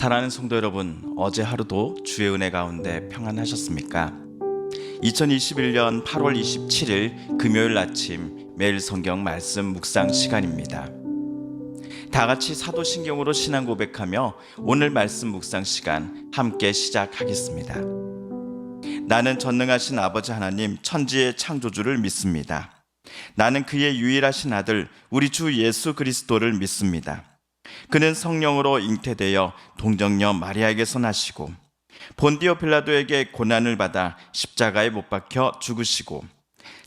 사랑하는 성도 여러분, 어제 하루도 주의 은혜 가운데 평안하셨습니까? 2021년 8월 27일 금요일 아침 매일 성경 말씀 묵상 시간입니다. 다 같이 사도신경으로 신앙 고백하며 오늘 말씀 묵상 시간 함께 시작하겠습니다. 나는 전능하신 아버지 하나님 천지의 창조주를 믿습니다. 나는 그의 유일하신 아들 우리 주 예수 그리스도를 믿습니다. 그는 성령으로 잉태되어 동정녀 마리아에게서 나시고 본디오 빌라도에게 고난을 받아 십자가에 못 박혀 죽으시고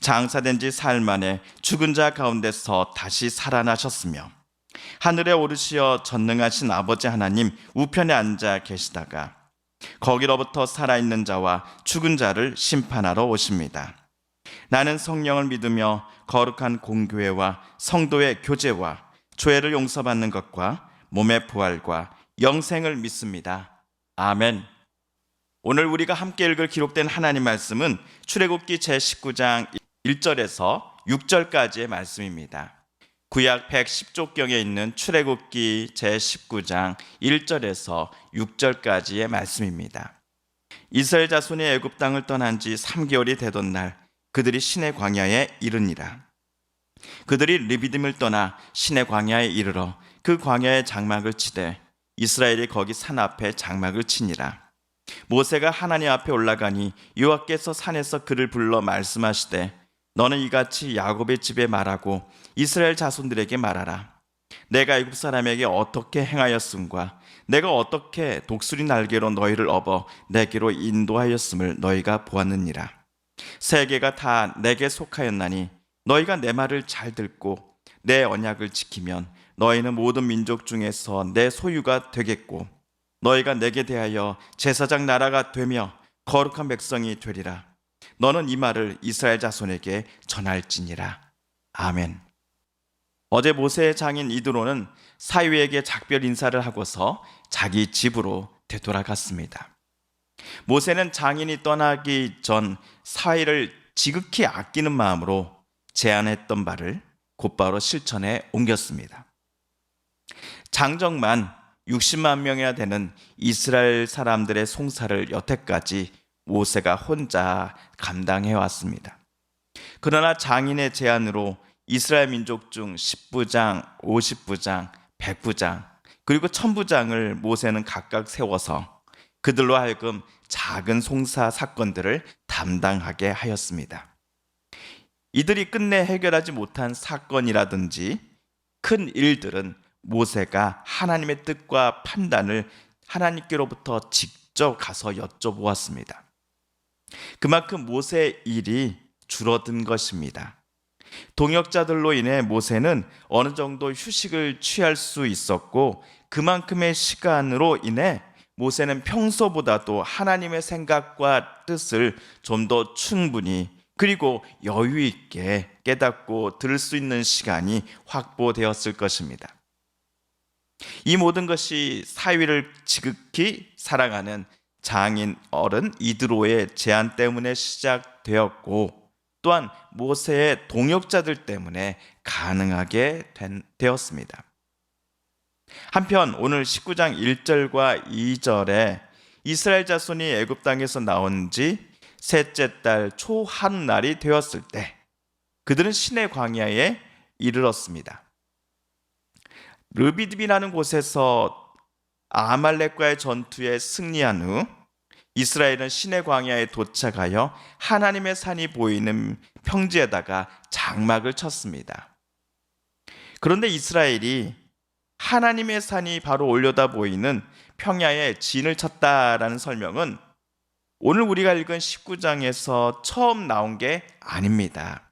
장사된 지 사흘 만에 죽은 자 가운데서 다시 살아나셨으며 하늘에 오르시어 전능하신 아버지 하나님 우편에 앉아 계시다가 거기로부터 살아있는 자와 죽은 자를 심판하러 오십니다. 나는 성령을 믿으며 거룩한 공교회와 성도의 교제와 죄를 용서받는 것과 몸의 부활과 영생을 믿습니다. 아멘. 오늘 우리가 함께 읽을 기록된 하나님 말씀은 출애굽기 제19장 1절에서 6절까지의 말씀입니다. 구약 110쪽경에 있는 출애굽기 제19장 1절에서 6절까지의 말씀입니다. 이스라엘 자손이 애굽 땅을 떠난 지 3개월이 되던 날 그들이 시내 광야에 이르니라. 그들이 르비딤을 떠나 시내 광야에 이르러 그 광야에 장막을 치되 이스라엘이 거기 산 앞에 장막을 치니라. 모세가 하나님 앞에 올라가니 여호와께서 산에서 그를 불러 말씀하시되 너는 이같이 야곱의 집에 말하고 이스라엘 자손들에게 말하라. 내가 애굽 사람에게 어떻게 행하였음과 내가 어떻게 독수리 날개로 너희를 업어 내게로 인도하였음을 너희가 보았느니라. 세계가 다 내게 속하였나니 너희가 내 말을 잘 듣고 내 언약을 지키면 너희는 모든 민족 중에서 내 소유가 되겠고 너희가 내게 대하여 제사장 나라가 되며 거룩한 백성이 되리라. 너는 이 말을 이스라엘 자손에게 전할지니라. 아멘. 어제 모세의 장인 이드로는 사위에게 작별 인사를 하고서 자기 집으로 되돌아갔습니다. 모세는 장인이 떠나기 전 사위를 지극히 아끼는 마음으로 제안했던 바를 곧바로 실천에 옮겼습니다. 장정만 60만 명이나 되는 이스라엘 사람들의 송사를 여태까지 모세가 혼자 감당해 왔습니다. 그러나 장인의 제안으로 이스라엘 민족 중 10부장, 50부장, 100부장 그리고 1000부장을 모세는 각각 세워서 그들로 하여금 작은 송사 사건들을 담당하게 하였습니다. 이들이 끝내 해결하지 못한 사건이라든지 큰 일들은 모세가 하나님의 뜻과 판단을 하나님께로부터 직접 가서 여쭤보았습니다. 그만큼 모세의 일이 줄어든 것입니다. 동역자들로 인해 모세는 어느 정도 휴식을 취할 수 있었고 그만큼의 시간으로 인해 모세는 평소보다도 하나님의 생각과 뜻을 좀 더 충분히 그리고 여유 있게 깨닫고 들을 수 있는 시간이 확보되었을 것입니다. 이 모든 것이 사위를 지극히 사랑하는 장인 어른 이드로의 제안 때문에 시작되었고 또한 모세의 동역자들 때문에 가능하게 되었습니다. 한편 오늘 19장 1절과 2절에 이스라엘 자손이 애굽 땅에서 나온 지 셋째 달 초하룻날이 되었을 때 그들은 시내 광야에 이르렀습니다. 르비딤이라는 곳에서 아말렉과의 전투에 승리한 후 이스라엘은 시내 광야에 도착하여 하나님의 산이 보이는 평지에다가 장막을 쳤습니다. 그런데 이스라엘이 하나님의 산이 바로 올려다 보이는 평야에 진을 쳤다라는 설명은 오늘 우리가 읽은 19장에서 처음 나온 게 아닙니다.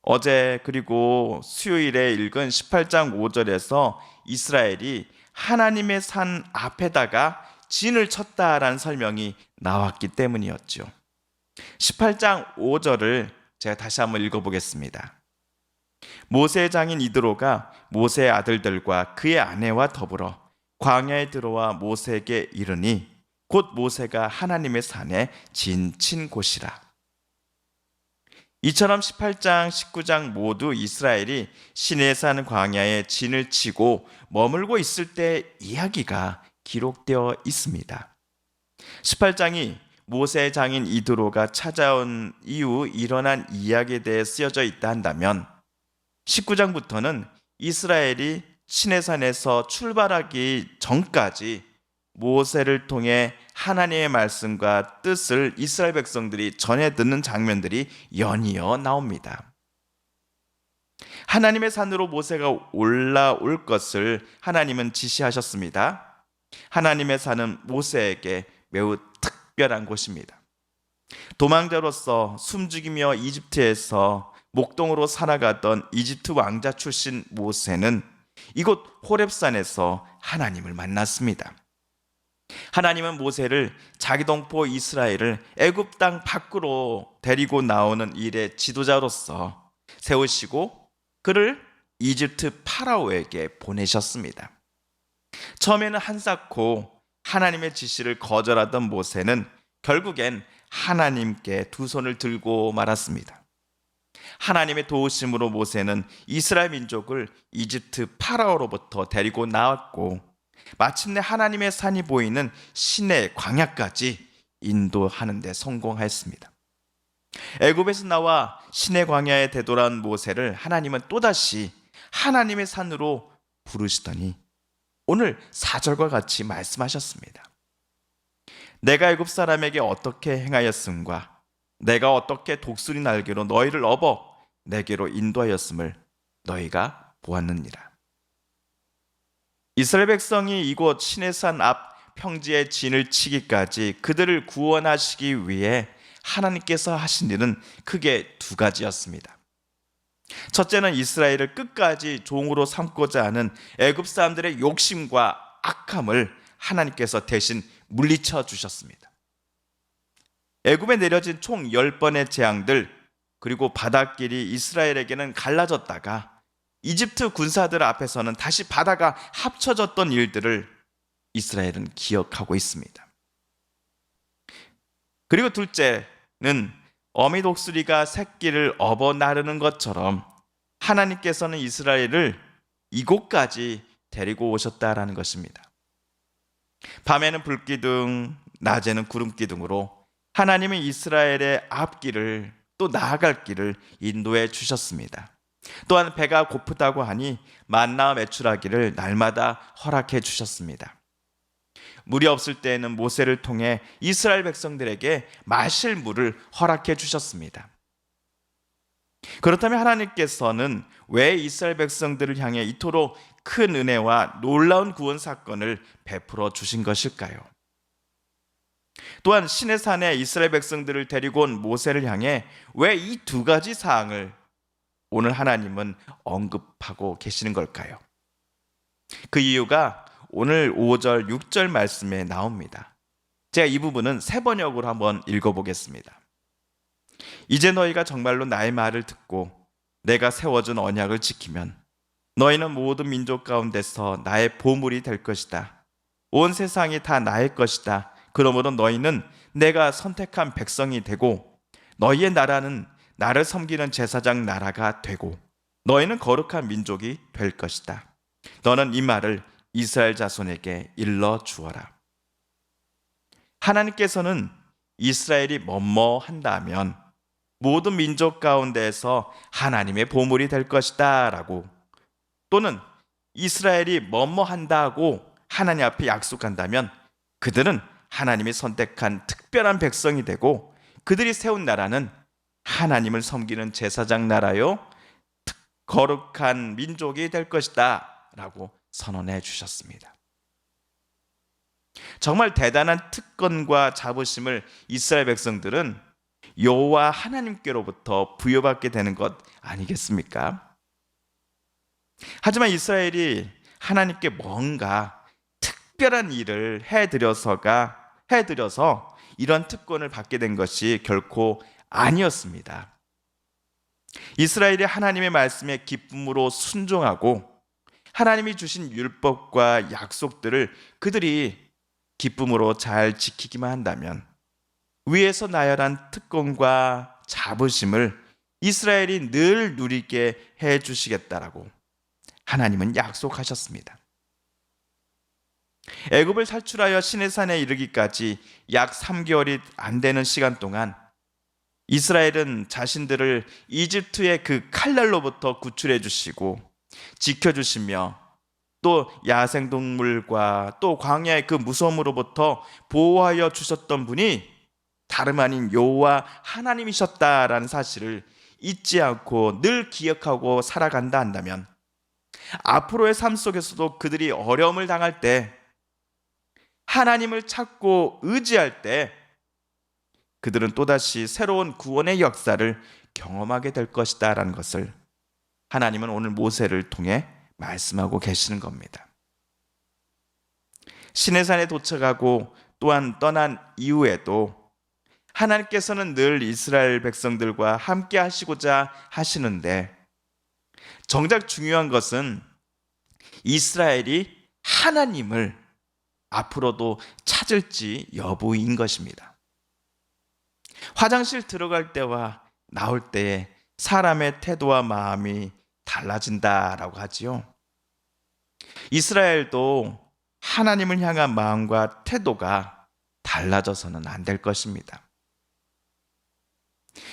어제 그리고 수요일에 읽은 18장 5절에서 이스라엘이 하나님의 산 앞에다가 진을 쳤다라는 설명이 나왔기 때문이었죠. 18장 5절을 제가 다시 한번 읽어보겠습니다. 모세의 장인 이드로가 모세의 아들들과 그의 아내와 더불어 광야에 들어와 모세에게 이르니 곧 모세가 하나님의 산에 진 친 곳이라. 이처럼 18장, 19장 모두 이스라엘이 시내산 광야에 진을 치고 머물고 있을 때 이야기가 기록되어 있습니다. 18장이 모세의 장인 이드로가 찾아온 이후 일어난 이야기에 대해 쓰여져 있다 한다면 19장부터는 이스라엘이 시내산에서 출발하기 전까지 모세를 통해 하나님의 말씀과 뜻을 이스라엘 백성들이 전해 듣는 장면들이 연이어 나옵니다. 하나님의 산으로 모세가 올라올 것을 하나님은 지시하셨습니다. 하나님의 산은 모세에게 매우 특별한 곳입니다. 도망자로서 숨죽이며 이집트에서 목동으로 살아가던 이집트 왕자 출신 모세는 이곳 호렙산에서 하나님을 만났습니다. 하나님은 모세를 자기 동포 이스라엘을 애굽 땅 밖으로 데리고 나오는 일의 지도자로서 세우시고 그를 이집트 파라오에게 보내셨습니다. 처음에는 한사코 하나님의 지시를 거절하던 모세는 결국엔 하나님께 두 손을 들고 말았습니다. 하나님의 도우심으로 모세는 이스라엘 민족을 이집트 파라오로부터 데리고 나왔고 마침내 하나님의 산이 보이는 시내 광야까지 인도하는 데 성공했습니다. 애굽에서 나와 시내 광야에 되돌아온 모세를 하나님은 또다시 하나님의 산으로 부르시더니 오늘 4절과 같이 말씀하셨습니다. 내가 애굽 사람에게 어떻게 행하였음과 내가 어떻게 독수리 날개로 너희를 업어 내게로 인도하였음을 너희가 보았느니라. 이스라엘 백성이 이곳 시내산 앞 평지에 진을 치기까지 그들을 구원하시기 위해 하나님께서 하신 일은 크게 두 가지였습니다. 첫째는 이스라엘을 끝까지 종으로 삼고자 하는 애굽 사람들의 욕심과 악함을 하나님께서 대신 물리쳐 주셨습니다. 애굽에 내려진 총 10번의 재앙들 그리고 바닷길이 이스라엘에게는 갈라졌다가 이집트 군사들 앞에서는 다시 바다가 합쳐졌던 일들을 이스라엘은 기억하고 있습니다. 그리고 둘째는 어미 독수리가 새끼를 업어 나르는 것처럼 하나님께서는 이스라엘을 이곳까지 데리고 오셨다라는 것입니다. 밤에는 불기둥, 낮에는 구름기둥으로 하나님은 이스라엘의 앞길을 또 나아갈 길을 인도해 주셨습니다. 또한 배가 고프다고 하니 만나 매출하기를 날마다 허락해 주셨습니다. 물이 없을 때에는 모세를 통해 이스라엘 백성들에게 마실 물을 허락해 주셨습니다. 그렇다면 하나님께서는 왜 이스라엘 백성들을 향해 이토록 큰 은혜와 놀라운 구원 사건을 베풀어 주신 것일까요? 또한 시내산에 이스라엘 백성들을 데리고 온 모세를 향해 왜 이 두 가지 사항을 오늘 하나님은 언급하고 계시는 걸까요? 그 이유가 오늘 5절, 6절 말씀에 나옵니다. 제가 이 부분은 세 번역으로 한번 읽어보겠습니다. 이제 너희가 정말로 나의 말을 듣고 내가 세워준 언약을 지키면 너희는 모든 민족 가운데서 나의 보물이 될 것이다. 온 세상이 다 나의 것이다. 그러므로 너희는 내가 선택한 백성이 되고 너희의 나라는 나를 섬기는 제사장 나라가 되고 너희는 거룩한 민족이 될 것이다. 너는 이 말을 이스라엘 자손에게 일러 주어라. 하나님께서는 이스라엘이 뭐뭐 한다면 모든 민족 가운데에서 하나님의 보물이 될 것이다 라고, 또는 이스라엘이 뭐뭐 한다고 하나님 앞에 약속한다면 그들은 하나님이 선택한 특별한 백성이 되고 그들이 세운 나라는 하나님을 섬기는 제사장 나라요 거룩한 민족이 될 것이다 라고 선언해 주셨습니다. 정말 대단한 특권과 자부심을 이스라엘 백성들은 여호와 하나님께로부터 부여받게 되는 것 아니겠습니까? 하지만 이스라엘이 하나님께 뭔가 특별한 일을 해드려서 이런 특권을 받게 된 것이 결코 아니었습니다. 이스라엘이 하나님의 말씀에 기쁨으로 순종하고 하나님이 주신 율법과 약속들을 그들이 기쁨으로 잘 지키기만 한다면 위에서 나열한 특권과 자부심을 이스라엘이 늘 누리게 해 주시겠다라고 하나님은 약속하셨습니다. 애굽을 탈출하여 시내산에 이르기까지 약 3개월이 안 되는 시간 동안 이스라엘은 자신들을 이집트의 그 칼날로부터 구출해 주시고 지켜주시며 또 야생동물과 또 광야의 그 무서움으로부터 보호하여 주셨던 분이 다름 아닌 여호와 하나님이셨다라는 사실을 잊지 않고 늘 기억하고 살아간다 한다면 앞으로의 삶 속에서도 그들이 어려움을 당할 때, 하나님을 찾고 의지할 때 그들은 또다시 새로운 구원의 역사를 경험하게 될 것이다 라는 것을 하나님은 오늘 모세를 통해 말씀하고 계시는 겁니다. 시내산에 도착하고 또한 떠난 이후에도 하나님께서는 늘 이스라엘 백성들과 함께 하시고자 하시는데, 정작 중요한 것은 이스라엘이 하나님을 앞으로도 찾을지 여부인 것입니다. 화장실 들어갈 때와 나올 때에 사람의 태도와 마음이 달라진다라고 하지요. 이스라엘도 하나님을 향한 마음과 태도가 달라져서는 안 될 것입니다.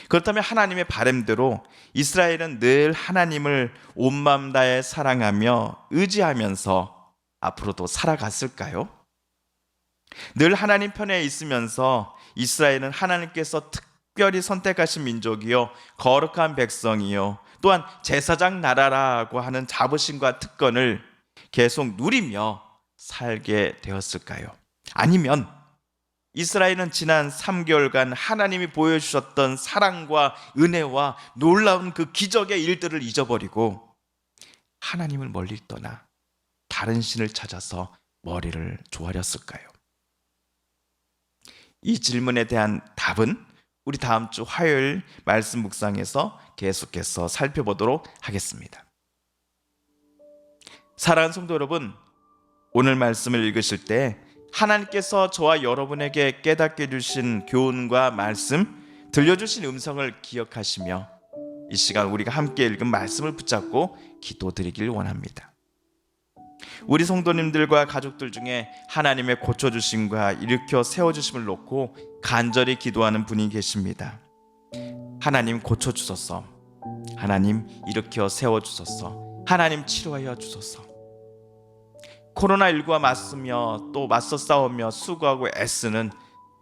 그렇다면 하나님의 바람대로 이스라엘은 늘 하나님을 온 마음 다해 사랑하며 의지하면서 앞으로도 살아갔을까요? 늘 하나님 편에 있으면서 이스라엘은 하나님께서 특별히 선택하신 민족이요, 거룩한 백성이요, 또한 제사장 나라라고 하는 자부심과 특권을 계속 누리며 살게 되었을까요? 아니면 이스라엘은 지난 3개월간 하나님이 보여주셨던 사랑과 은혜와 놀라운 그 기적의 일들을 잊어버리고 하나님을 멀리 떠나 다른 신을 찾아서 머리를 조아렸을까요? 이 질문에 대한 답은 우리 다음 주 화요일 말씀 묵상에서 계속해서 살펴보도록 하겠습니다. 사랑하는 성도 여러분, 오늘 말씀을 읽으실 때 하나님께서 저와 여러분에게 깨닫게 주신 교훈과 말씀, 들려주신 음성을 기억하시며 이 시간 우리가 함께 읽은 말씀을 붙잡고 기도드리길 원합니다. 우리 성도님들과 가족들 중에 하나님의 고쳐주심과 일으켜 세워주심을 놓고 간절히 기도하는 분이 계십니다. 하나님 고쳐주소서, 하나님 일으켜 세워주소서, 하나님 치료하여 주소서. 코로나19와 맞서며 또 맞서 싸우며 수고하고 애쓰는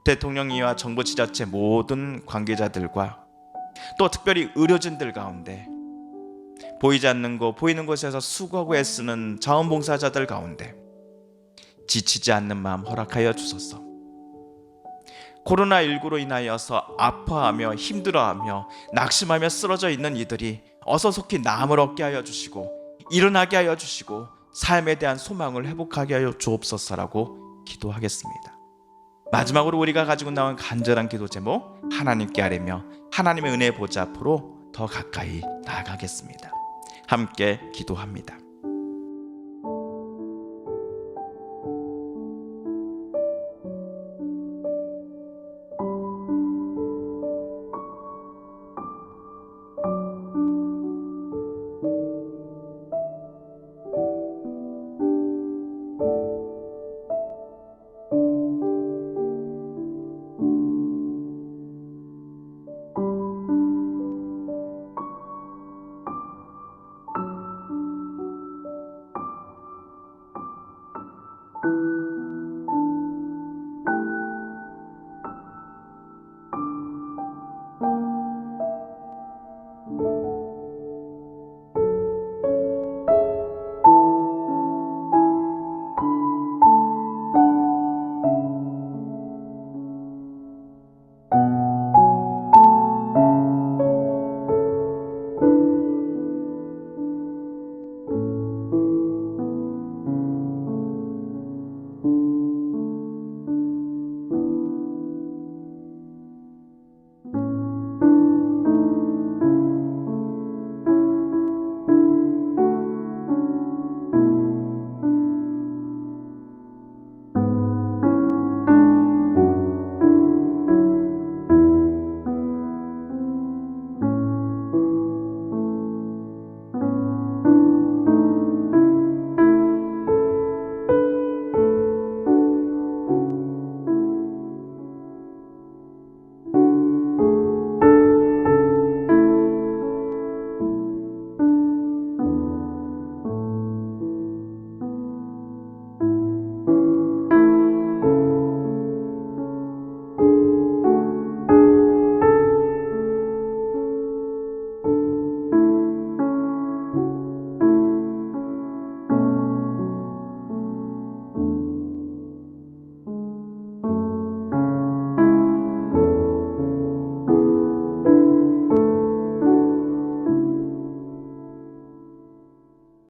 대통령이와 정부 지자체 모든 관계자들과 또 특별히 의료진들 가운데, 보이지 않는 곳, 보이는 곳에서 수고하고 애쓰는 자원봉사자들 가운데 지치지 않는 마음 허락하여 주소서. 코로나19로 인하여서 아파하며 힘들어하며 낙심하며 쓰러져 있는 이들이 어서 속히 나음을 얻게 하여 주시고 일어나게 하여 주시고 삶에 대한 소망을 회복하게 하여 주옵소서라고 기도하겠습니다. 마지막으로 우리가 가지고 나온 간절한 기도 제목, 하나님께 아뢰며 하나님의 은혜 보좌 앞으로 더 가까이 나아가겠습니다. 함께 기도합니다.